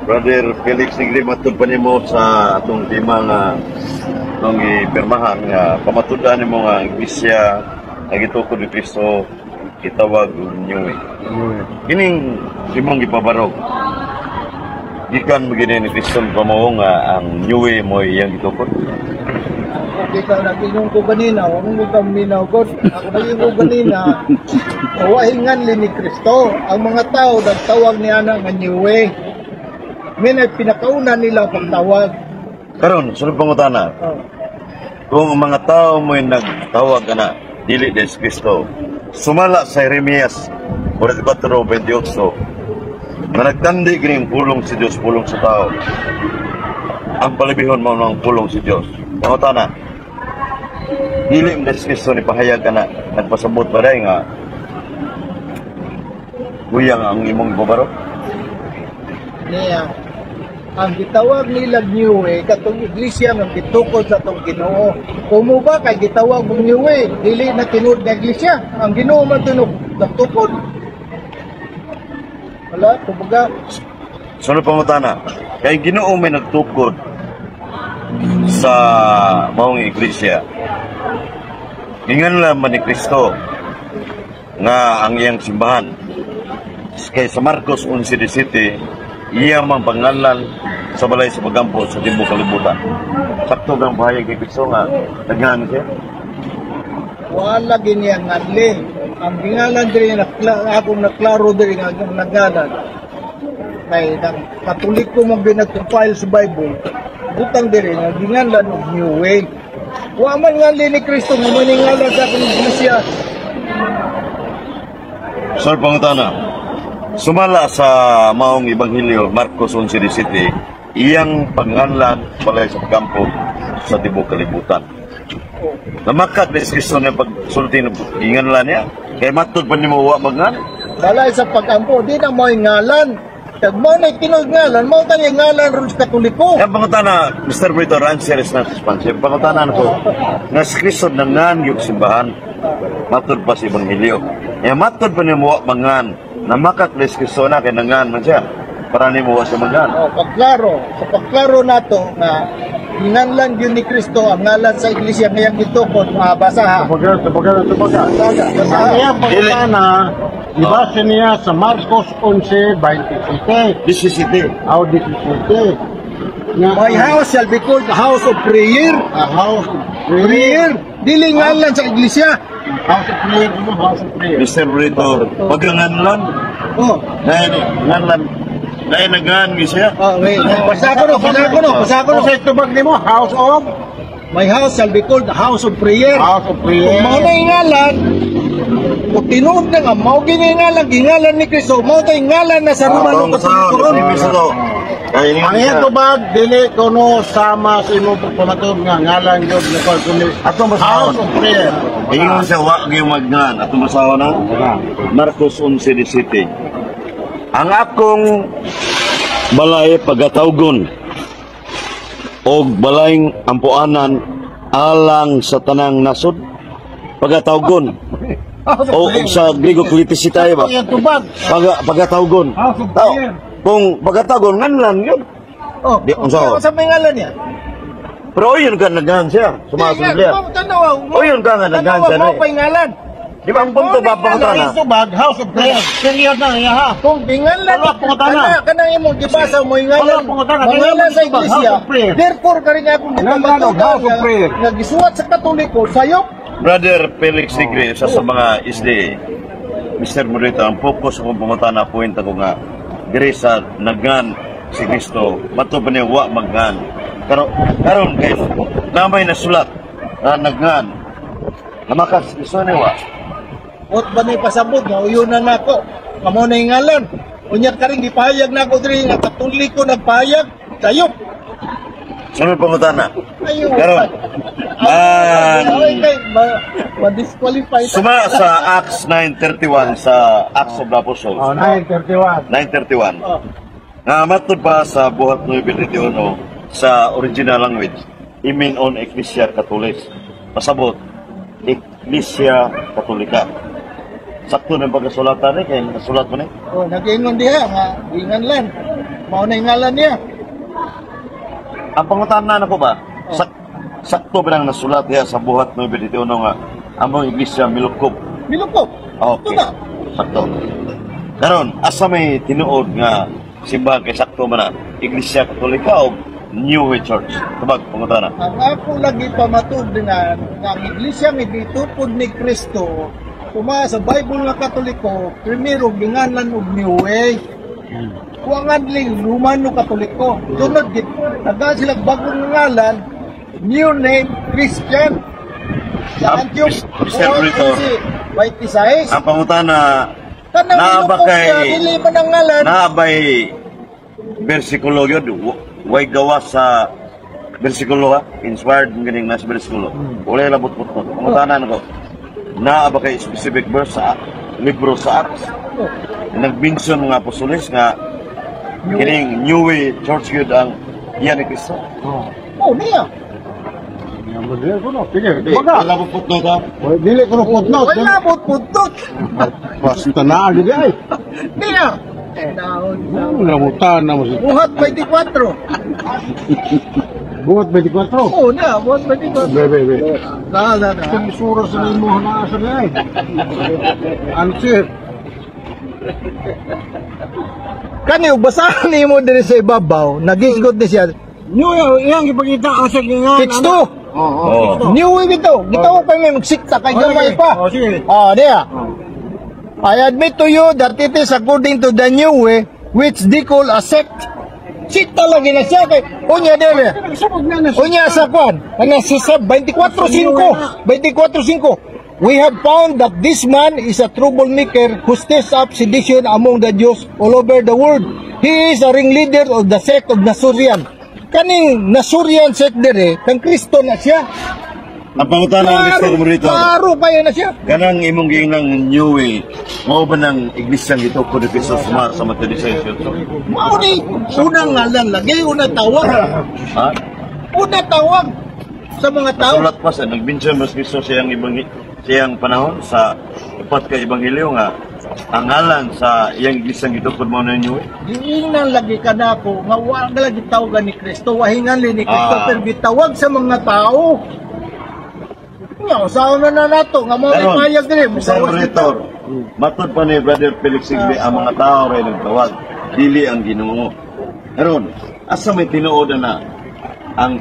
Brother Felix Nigri, matud pa nimo sa atong tema nga nung ipirmahan nga pamatudan nimo nga iglesia nga gitukod ni Kristo gitawag ninyo. Kining imong gipabarog. Gikan magini ni Kristo pamao nga ang nyuwe mo iyang gitukod. Di ka naginong ko ganina, huwag mo kang minaw ko. Ako naging ko ganina, wahingan ni Kristo. Ang mga tao nagtawag niya na nga nyuwe. Minay pinakauna nila pagtawag. Karon, sunod pangutana. Kung ang mga tao mo'y nagtawag na dili ni Kristo, sumala sa Jeremias 44:28 na nagtandi kining pulong si Dios, pulong sa tao. Ang palibihon mo ng pulong si Dios. Pangutana, dili ni Kristo ni pahayag ka na nagpasabot pa rin nga buyang ang imong babaro? Niya, ang gitawag nila nyuwe, katong iglesia nga gitukod sa itong Ginoo. Kumo ba kay gitawag mong nyuwe, dili na tinud nga iglesia. Ang Ginoo man tinud, nagtukod. Wala, kumbaga. Sunod pangutana, kay Ginoo may nagtukod sa maong iglesia. Ingan lang man ni Kristo nga ang iyang simbahan. Kay sa Marcos 11:17, iya mang pangalan sa balay sa pagampo sa tibuok kalibutan. Sakto ang bahayag kay Kristo nga naghan siya. Wala giniang nganli. Ang gingalan diri akong naklaro diri nga nagalan. Kay nang Katoliko mong binag-compile sa Bible, butang diri nga gingalan og New Way. Wa man nganli ni Kristo nga maningalan sa akong iglesia. Sir pangutana, sumala sa maong Ebanghelyo Marcos 11:17, iyang pangalan balay sa pagampo sa tibuok kalibutan. Namakat ni Kristo nga pagsulti ng inganlan niya. Kaya matod pa ni mo wa magngan. Balay sa pagampo, di na mo ngalan. Kag mo na tinud ngalan, mo ta ngalan ron sa Katoliko. Ang pangutana, Mr. Brito, answer is not responsive. Pangutana ko, nga si Kristo nangan yung simbahan, matod pa si Ebanghelyo. Kaya matod pa ni mo wa magngan. Namakat ni Kristo na kaya nangan man siya. Para ni mo wa siya magngan. Pagklaro, sa pagklaro nato nga hinganlan yun ni Kristo ang ngalan sa iglesia ngayang gitukod, mabasa ha. Ang iyang pagkana, ibasa niya sa Marcos 11:27. 17. Aw 17. My house shall be called the house of prayer. A house of Prayer. Dili ngalan sa iglesia. House of prayer. House of prayer. Mr. Brito, pagkanganlan, Oh, nganlan, dahil naghan siya. wait. Basa ko no. Sa tubag ni mo, house of My house shall be called the house of prayer. House of prayer. Kung mao na ingalan, kung tinuod na nga, mao gingalan ni Kristo, mao tayo ngalan na sa Romano Katoliko. Ang iyang tubag, dili ko no sama sa imong pagpamatod nga ngalan yun na kundi Atong house basawa. of prayer. Ingon siya, wa gyud magnan. Atong basawa na. Marcos 11:17. Ang akong balay pagatawgon og balayng ampuanan alang sa tanang nasod pagatawgon o sa Griego klitis tayo ba Ang iyang tubag, pagatawgon house of tao prayer. kung pagatawgon nganlan yun di unsa Sa may ngalan niya? pero yun ka naghan siya sumasulya o yun ka nga naghan siya Mao pa ngalan. di ba ang punto ba Ang pangutana tubag, house of prayer. Kaya na niya ha. Kung bingalan Wala pong utana. kanang imong gibasa mo Wala ngalan. pong utana. Mangalan sa House iglesia. of prayer. Therefore kani nga akong Ngalan of house of prayer. nga gisuwat sa Katoliko sayop. Brother Felix Nigri, isa sa mga isli, Mr. Morito, ang focus kong pumunta na point ako nga, diri sa naggan si Kristo, mato pa niya wa maggan. Karon kayo, namay na sulat, na naggan, namakas Kristo niya wa. Ot ba ni pasabot nga uyunan nako. Kamo na ingalan. Unya ka rin gipahayag nako diri nga Katoliko nagpahayag sayop. Sunod pumunta na. Ayo. Karon, ma-disqualify suma sa Acts 9:31 sa Acts of the Apostles, 9:31. 9:31. Nga matod pa sa buhat 9:21 sa original language, imin on Ecclesia Catholis. Pasabot, Ecclesia Katolika. Sakto ng pagkasulatan kaya nasulat mo ni. Oh, nag-ingon diha nga inganlan. Mao na yung ngalan niya. Ang pangutanan ako ba? Sakto ba nang nasulat niya sa buhat ng 21 nga among iglesia milukop? Milukop. Okay. Ito na. Sakto. Karon, asa may tinuod nga simbahan kay sakto man na iglesia Katolika o New Way Church? Tubag, pangutanan. Ang ako lagi pamatud nga ang iglesia may gitupod ni Kristo. Kuma sa Bible nga Katoliko, primero ginganlan og New Way. Kung ang adling Romano Katoliko, sunod git naga sila bagong ngalan, new name Christian. Sa Antioch, Christian Ritor. 26. Ang pangutana Kanang naabakay dili man ang ngalan. naabay bersikulo yun, way gawa sa bersikulo ha, inspired ng ganing nasa bersikulo. Wala labot-bot. Pangutanan ko, naabakay specific verse sa libro sa Acts. Nag-mention mga apostoles nga kining New Way Church yun ang iyan ni Kristo. Oh, niya. Dili ko no. Sige, Wala labot-bot no ka? Dili ko no footnote. Wala put-putot. Basta na gid ay. Niya. Daon. Namutan na mo si Buhat 24. buhat 24. Oh, niya. Buhat 24. Bebe. Dala. Kung sura sa imo na asa ay. Answer. Kani basahan nimo diri sa ibabaw, nagisgot ni siya. New yang ipakita asa nga. Text 2. Oo. New way bitaw. Gitaw pa may magsikta kay gamay pa. Oh, sige. Oh, niya. I admit to you that it is according to the new way which they call a sect. Sikta lagi na siya kay unya dere. Sabog na na. Unya sa kwan, kana si Sab 24:5. 24:5. We have found that this man is a troublemaker who stirs up sedition among the Jews all over the world. He is a ringleader of the sect of Nasurian. Kaning Nasurian sect dere, kang Kristo na siya. Ang pangutanan ng Kristo kumurito. Paro kaya na siya. Kanang imong giinang New Way, mao ba ng iglesia gito ko ni Kristo sa Matthew 16? Mao ni unang ngalan lagi, unang tawag. Ha? Unang tawag sa mga tao. Sulat pa sa nag-mention mas Kristo siyang panahon sa upat ka ebanghelyo nga ang ngalan sa iyang iglesia gito ko mao na New Way. Giingnan lagi ka na ako, nga wala lagi tawagan ni Kristo, wahingan ni Kristo, pero gitawag sa mga tao. Nga, usahan na nato, nga mo Karon, ipayag din. Mr. Retor, matod pa ni Brother Felix Sigli ang mga tao rin nagtawag, dili ang Ginoo. Karon, asa may tinuod na ang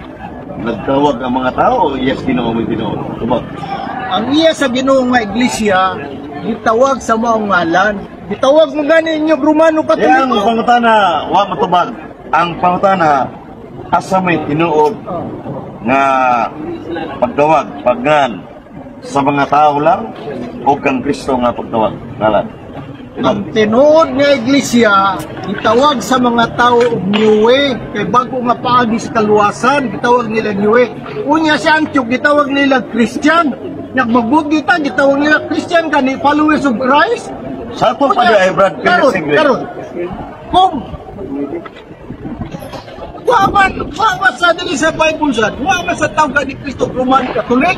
nagtawag ang mga tao o yes Ginoo may tinuod? Tubag. Ang iya sa Ginoo nga iglesia, gitawag sa mga ngalan. Gitawag mo gani inyo Romano Yang Katoliko. pangutana, wa matubag. Ang pangutana, asa may tinuod nga pagtawag, paggan sa mga tao lang o kang Kristo nga pagtawag. Ngalan. Ang tinuod nga iglesia, gitawag sa mga tao og New Way. Kay bago nga paagi sa kaluwasan, gitawag nila New Way. Unya sa Antioch, gitawag nila Christian. Nagmagbud kita, gitawag nila Christian kani followers of Christ. Sa ito pa niya ay Brad Felix Sigli. Karon. Kung waman sa dili sa Bible sa, waman sa tawag ni Kristo Roman Catholic.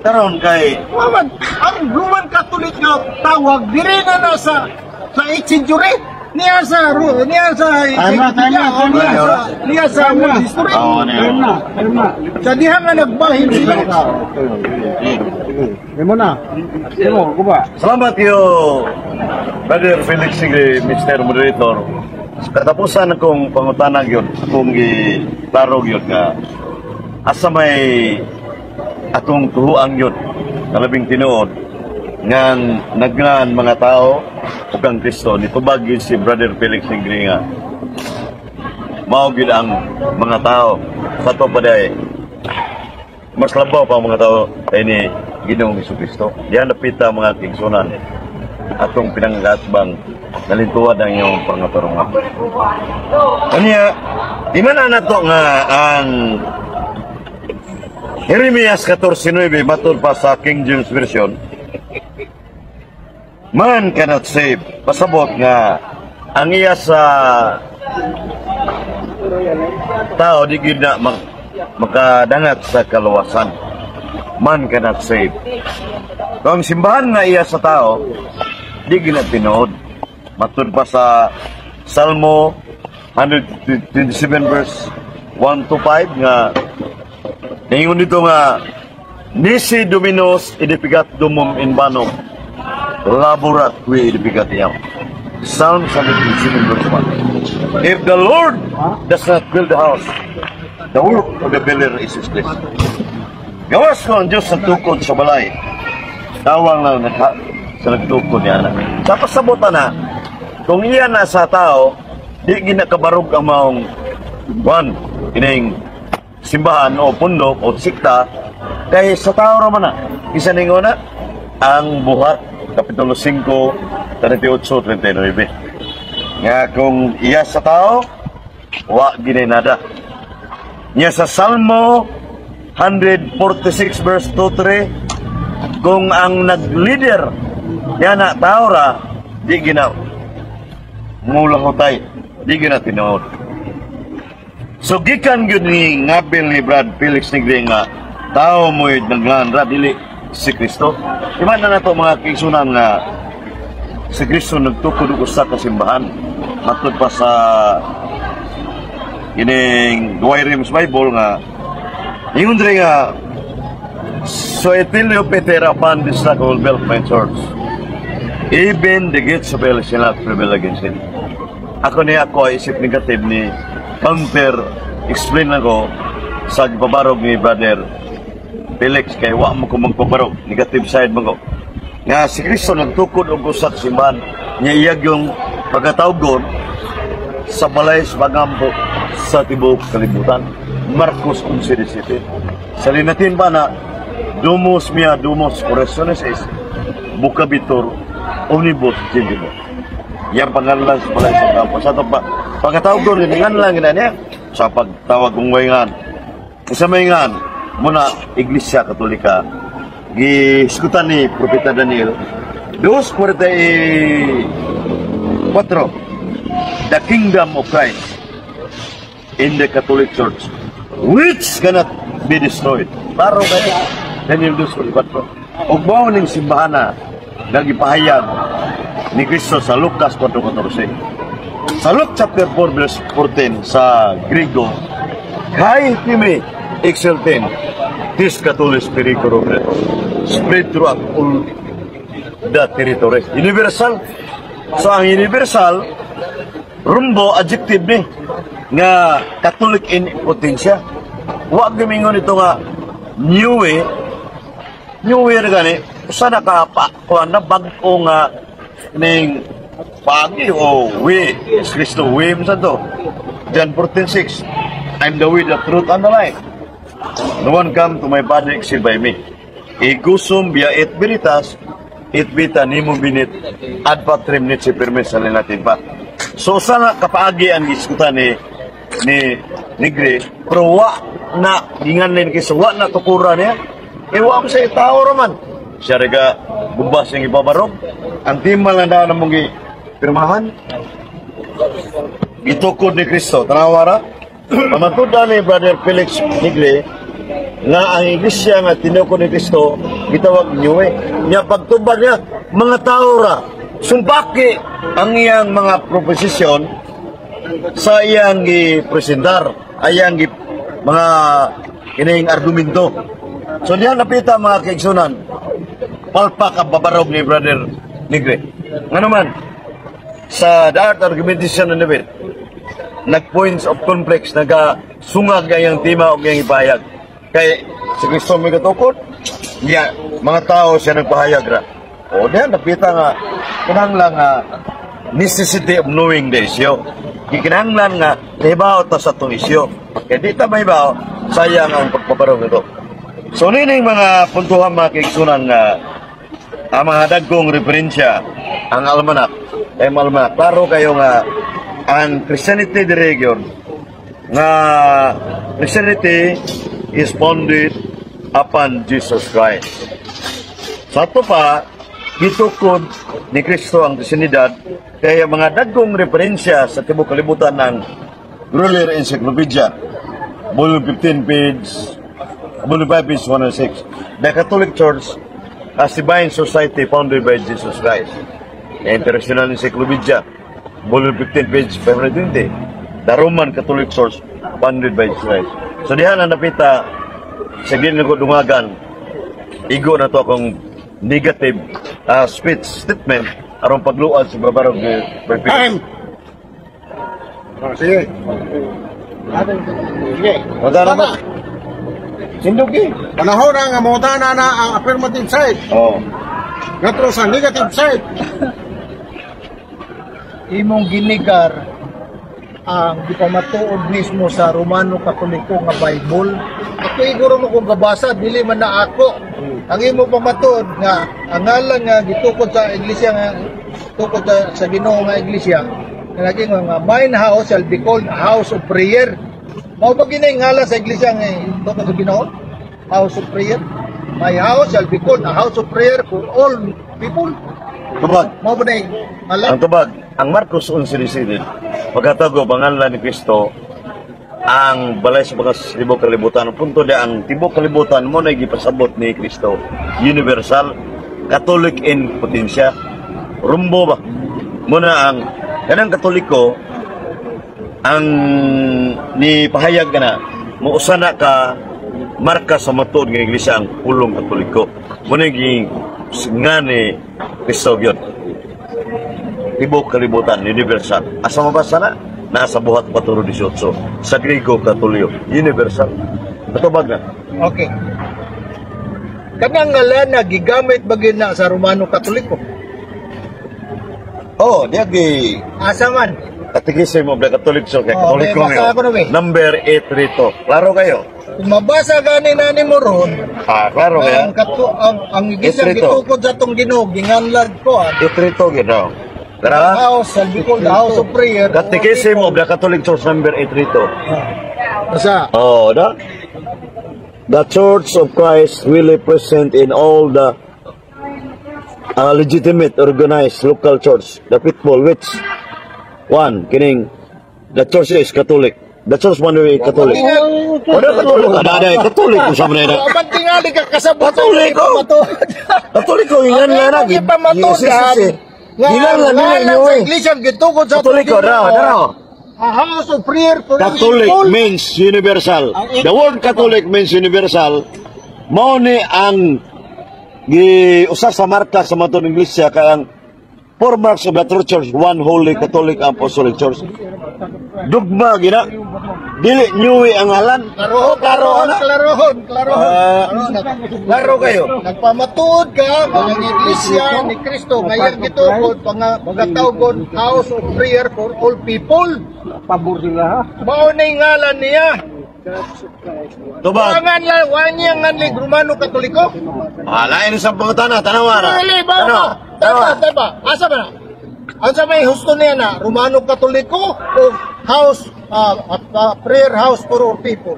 Karon kay Waman, ang Roman Catholic nga tawag diri na sa 8th century. Niya sa history. Oo, niya. Sa diha nga nagbahin sila. Emo na. Emo ko ba? Salamat yo, Brother Felix Sigli, Mr. Moderator. Katapusan akong pangutanag yun, akong gitarog yun nga asa may atong tuhuang yun, kalabing tinuod, nga nagnan mga tao o kang Kristo, nitubag yun si Brother Felix Sigli nga mao gyud ang mga tao sa to paday mas labaw pa ang mga tao kay ni Ginoong Jesucristo. Diyan napita mga kigsunan atong pinangatbang nalintuwad ang iyong pangatarungan. Kanya, di man na to nga ang Jeremias 14:9 matod pa sa King James Version, man cannot save. Pasabot nga ang iya sa tao di gid na makadangat sa kaluwasan. Man cannot save. Kung simbahan nga iya sa tao, di gid na tinuod. Matod pa sa Salmo 127 verse 1 to 5 nga ningon dito nga nisi Dominos edificat domum in banom laborat qui edificat iam. Psalm 127 verse 1. If the Lord does not build the house, the work of the builder is useless. Gawas ko ang Diyos sa tukod sa balay. Tawang lang sa nagtukod niya na. Sa pasabutan na, kung iyan na sa tao, di ginakabarog ang maong buwan, ining simbahan o pundok o sikta, kaya sa tao naman na. Isa ningo na, ang buhat, Kapitulo 5, 38-39. Nga kung iya sa tao, wa ginay nada. Nga sa Salmo 146 verse 2-3, kung ang nag-leader yan na tao ra, di ginaw ngulang hutay, di gina tinuod. So gikan gyud ni ngabil ni Brad Felix Negre nga tao mo naglan ra dili si Kristo. Iman na nato mga kigsunan nga si Kristo nagtukod og usa ka simbahan matod pa sa ining Duay Rims Bible nga ingon diri nga so etilio petera pan this will build my church. Even the gates of hell shall not prevail against it. Ako isip negative ni counter explain ako sa pabarog ni Brother Felix kay wa mo ko magpabarog negative side mo ko nga si Kristo nagtukod og usa ka simbahan niya iyag yung pagkatawgon sa balay sa pagampo sa tibuok kalibutan. Marcos 11:17. Salinatin ba na Domus mia domus oraciones es bucabitur omnibus gentile. Yang pangalan sa balay sa kampo. Sa ito pa, pagkatawag doon, hiningan lang gina niya. Sa pagtawag kong waingan. Isa mayngan, muna, Iglesia Katolika, giskutan ni Propeta Daniel, 2:44, the kingdom of Christ in the Catholic Church, which cannot be destroyed. Paro kayo, Daniel 2:44. Og mao ning simbahan na nagipahayag ni Kristo sa Lucas 4:14. Sa Luke chapter 4 verse 14 sa Griego, kai kimi exulten tis Catholis pericolo spread throughout all the territory. Universal. So ang universal rumbo adjective ni nga Catholic in potensya. Wa gamingon ito nga new way gani usa na ka pa kuan na bag-o nga ning pagi o way Kristo way mo sa to John 14:6 I'm the way, the truth, and the life. No one come to my Father except by me. Igusum via et veritas et vita nimo binit ad patrem nit si permes sa natin pa. So sana kapaagi ang diskutan ni Negre pero wa na ginganlen kay wa na tukura niya wa mo sa tao raman siya rega bubas yung ibabarog ang timal na daw na mong pirmahan gitukod ni Kristo tanawara pamatuda ni Brother Felix Negre nga ang iglesia nga tinukod ni Kristo gitawag niyo niya pagtubag niya mga tao ra sumpaki ang iyang mga proposisyon sa iyang gipresentar ayang mga ining argumento. So diyan napita mga kaigsunan palpak ang babarog ni Brother Negre. Nga naman sa the art argumentation na namin nag-points of conflicts nagasungag ang tema o ang ipahayag kay si Kristo may katukod mga tao siya nagpahayag ra o diyan napita nga kinahanglan nga necessity of knowing the issue kinahanglan nga nahibaw ta sa itong issue kaya di ta mahibaw sayang ang pagpabarong ito. So nining mga puntuhan mga kaigsunan nga ang mga dagkong referensya ang almanak klaro kayo nga ang Christianity the region nga Christianity is founded upon Jesus Christ. Sa ito pa gitukod ni Kristo ang Trinidad kaya mga dagkong referensya sa tibuok kalibutan ng Ruler Encyclopedia volume 15 page volume 5 page 106 the Catholic Church as divine society founded by Jesus Christ. The International Encyclopedia volume 15 page 520 the Roman Catholic Church founded by Christ. So diha na napita sa ginoo dungagan igo na to akong negative speech statement aron pagluad sa barbarog Time! Sige. Sige. Wala naman. Sindugi. Panahon na nga mutana na ang affirmative side. Oh. Ngatro sa negative side. Imong ginigar ang di pa matuod mismo sa Romano Katoliko nga Bible. Ako iguro mo kung gabasa, dili man na ako. Ang imo pa matuod nga ang ngalan nga gitukod sa iglesia nga tukod sa Ginoo nga iglesia. Lagi nga mine house shall be called a house of prayer. Mao ba ginay ngalan sa iglesia nga tukod sa Ginoo? House of prayer. My house shall be called a house of prayer for all people. Tubag. Mao ba nay ngalan? Ang tubag, ang Marcos 11:17, pagkatago pangalan ni Kristo, ang balay sa mga tibok kalibutan, ang punto di ang tibok kalibutan mo na gipasabot ni Kristo, universal, Catholic in potensya, rumbo ba? Muna ang kanang Katoliko, ang ni pahayag ka na, muusana ka, marka sa matuod ng iglesia ang pulong Katoliko. Muna yung nga ni Kristo yun. Tibok kalibutan, universal. Asa mabasa na? Nasa buhat 4:18. Sa Griego, Katoliko, universal. Natubag na. Okay. Kanang ngalan na gigamit bagay na sa Romano Katoliko. Oh, diya gi Asa man? katikisay mo, Katolik so kay Oh, Katoliko may basa ako na, eh. Number 8 rito. Klaro kayo? Kung mabasa gani na ni mo ron, Klaro kaya? ang gisang Esrito. gitukod sa tong Ginoo, ginganlag ko 8 rito, gino. Tara, house shall be called the house of prayer. katikisay mo, Catholic Church number 8 rito. Basa. Oh, da? The Church of Christ really present in all the legitimate organized local church, the people which one, kining the church is Catholic. The church man is Catholic. Ada Catholic, ada Catholic kung sa manera. Aban tingali ka kasabot. Katoliko. Katoliko ingan nga na. Gilang nga nila nyo Sa eh. iglesia gitukod sa Katoliko, dara. a house of prayer for Catholic all people. means universal. The word Catholic means universal. Mao ni ang giusar sa marka sa matong iglesia kay ang four marks of the true church, one holy Catholic Apostolic Church. Dugma gina. Dili nyuwi ang ngalan. Klaro kayo. Nagpamatuod ka ang iglesia ni Kristo ngayon gitukod pagkatawgon house of prayer for all people. Pabor sila ha. Mao na yung ngalan niya. Tubag. Wangan lang, wanya nga ni Romano Katoliko. Lain sa pangutana, tanawa na. Dili ba? Tama. Asa ba na? Asa may husto niya na Romano Katoliko o house prayer house for all people.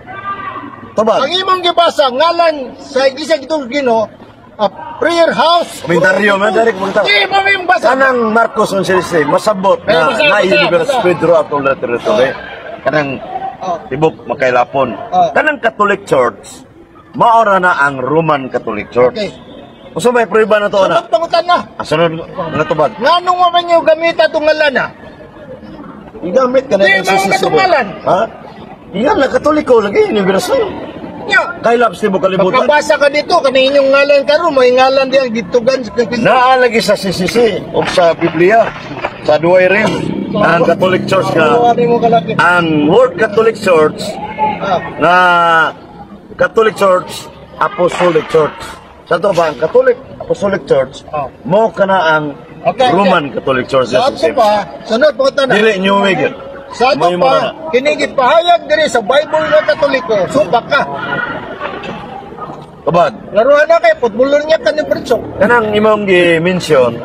Tubag. Ang imong gibasa ngalan sa iglesia gitong Ginoo, prayer house. Komentaryo man dari komentar. Di mo yung basa. Kanang Marcos 11 masabot na basa, na basa, universe basa. Pedro at all territory. Kanang tibok makailapon. Kanang Catholic Church maora na ang Roman Catholic Church. Okay. Usa may prueba na to na. Sunod pangutan na. Sunod nga tubag. Nganong mo man yung gamita itong ngalan na? Igamit ka na Di, yung mga katungalan. Ha? Iyan na Katoliko lagi universal. Nya, Kailap sa tibok kalibutan. pagkabasa ka dito, kaninyong ngalan karon may ngalan diyan gitugan sa Naalagi sa CCC o sa Biblia sa duway rin ang Catholic Church nga Ano mo kalaki? ang World Catholic Church na Catholic Church Apostolic Church. Sa to ba ang Catholic Apostolic Church mo kana ang Okay, Roman Catholic Church. Sa ato pa, sunod pangutan na. Dili new way gid. Sa ato pa, kinigit pahayag diri sa Bible nga Katoliko, supak ka. Kabad. Laruan na kay putbulon niya kanang pretso. Kanang imong gi-mention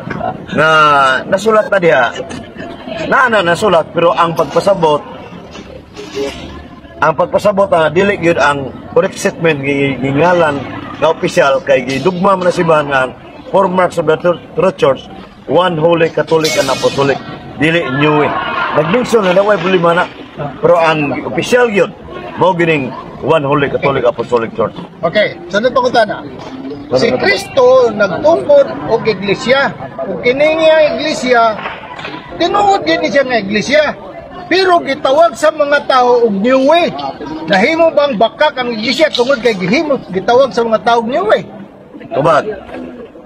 na nasulat na diha. Nasulat pero ang pagpasabot dili gyud ang correct statement gingalan nga opisyal kay gidugma man na sibahan nga four marks of the true church, one holy Catholic and Apostolic, dili new way. Nag-mention na naway problema na pero ang opisyal gyud mao gining one holy Catholic Apostolic Church. Okay, sunod pangutan na. Si Kristo nagtungkod og iglesia. Ug kini nga iglesia tinuod gini siya nga iglesia. Pero gitawag sa mga tao og New Way. Nahimo bang bakak ang iglesia tungod kay gihimo gitawag sa mga tao og New Way? Tubag,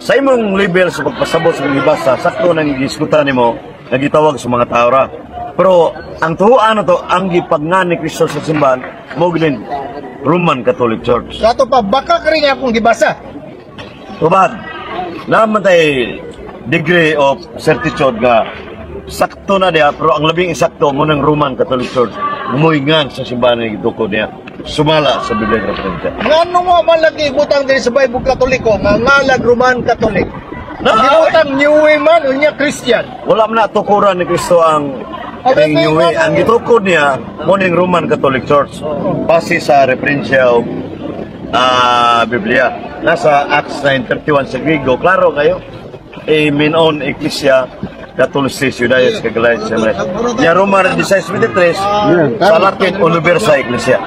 sa imong level sa pagpasabot sa mga basa, sakto nang giskutan nimo, nagitawag sa mga tao ra. Pero ang tuhuan na to, ang gipagnan ni Kristo sa simbahan, mo gilin Roman Catholic Church. Sa ato pa, bakak rin akong gibasa. Tubag, naman tayo degree of certitude nga sakto na diya, pero ang labing isakto mo ng Roman Catholic Church, umuingan sa simbahan ng itukod niya, sumala sa Biblia ng referensya. Ngano mo malagi ibutang din sa Bible Katoliko, nga ngalag Roman Catholic. Ibutang New Way man, unya Christian. Wala man na tukuran ni Kristo ang New Way. Ang gitukod niya, mo ng Roman Catholic Church, base sa referensya o Biblia. Nasa Acts 9:31 sa Griego, klaro kayo, minon Ecclesia Catholicis Judaeus Kagalayan sa Roman 16:23 sa Latin Universa Ecclesia.